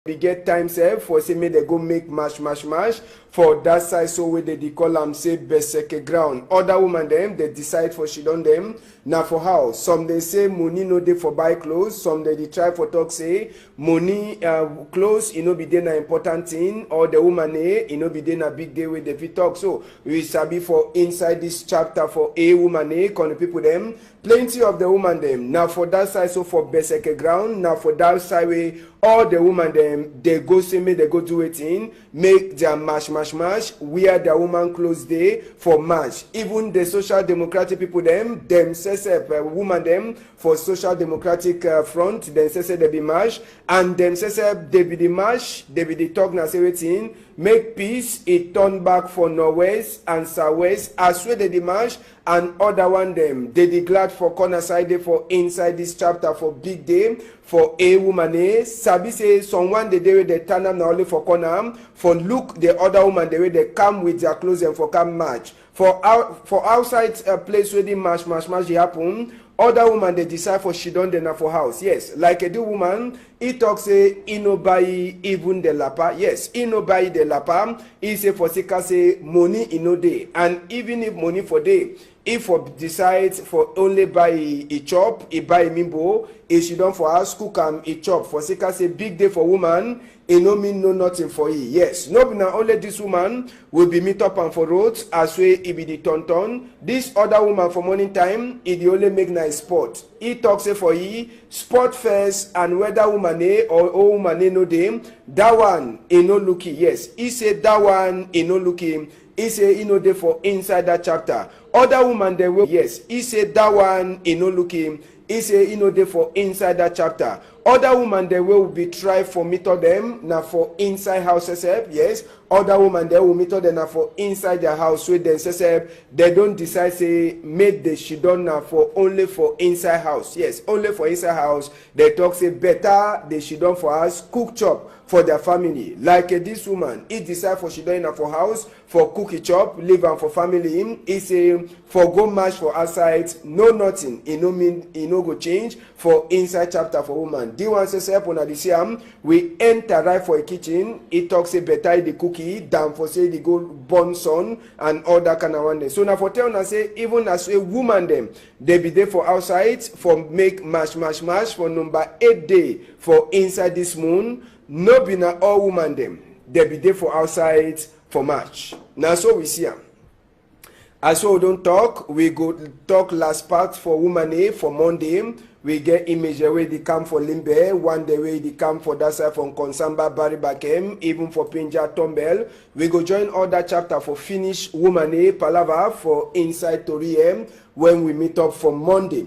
we get time sef for say make dem go make mash for that side, so wey dey call am say beseke ground. Other woman dem dey decide for shidon dem na for house. Some dey say money no dey for buy clothes. Some dey try for talk say money clothes e no be dey na important thing, or the woman e no be dey na big day wey dey fit talk. So we sabi for inside this chapter for a woman con the people dem, plenty of the woman dem na for that side, so for beseke ground na for that side wey all the woman dem they go say make they go do wetin, make their mash wear their woman clothes dey for march. Even the social democratic people them say woman them for social democratic front, dem say they be march, and dem say they be the march, they be the talk na say wetin, make peace e turn back for northwest and southwest as wey dey march. And other one them they dey glad for corner side dey for inside this chapter for big day for a woman sabi say someone dey wey dey turn am na only for corner for look the other woman the way they come with their clothes and for come match for outside place where the match dey happen. Other woman they decide for she don dey na for house. Yes, like a do woman, he talk say he no buy even the lapa. Yes, he no buy the lapa. He say for sika say money he no dey, and even if money for day, if for decide for only buy a chop, he buy a mimbo, he she don for house cook am a chop. For sika say big day for woman, e no mean no nothing for you. Yes, no be na only this woman will be meet up and for roads as way e be the turn. This other woman for morning time, e dey only make nice sport. He talk say for you sport first, and whether woman or old woman no dey, that one e no looky. Yes, he say that one e no looky. He say he no dey for inside that chapter. Other woman they will. Yes, he say that one e no looky. He say he no dey for inside that chapter. Other woman they will be try for meet them na for inside house herself. Yes, other woman they will meet them na for inside their house with themselves. They don't decide say make the she done na for only for inside house. Yes, only for inside house. They talk say better the she done for us cook chop for their family. Like this woman, he decide for she done na for house for cookie chop, live and for family. He say for go match for outside, no nothing. It no mean it no go change for inside chapter for woman. The one says upon the same, we enter right for a kitchen. It talks say better the cookie than for say the go born son and all that kind of one day. So now for tell na say even as a woman them, they be there for outside for make mash for number 8 day for inside this moon. No be na all woman them, they be there for outside for match. Now so we see am. As we don't talk, we go talk last part for woman A for Monday. We get image where they come for Limbe, one day where they come for that side from Konsamba, Baribakem, even for Pinja, Tombel. We go join all that chapter for finish woman A, Palava for inside Toriem when we meet up for Monday.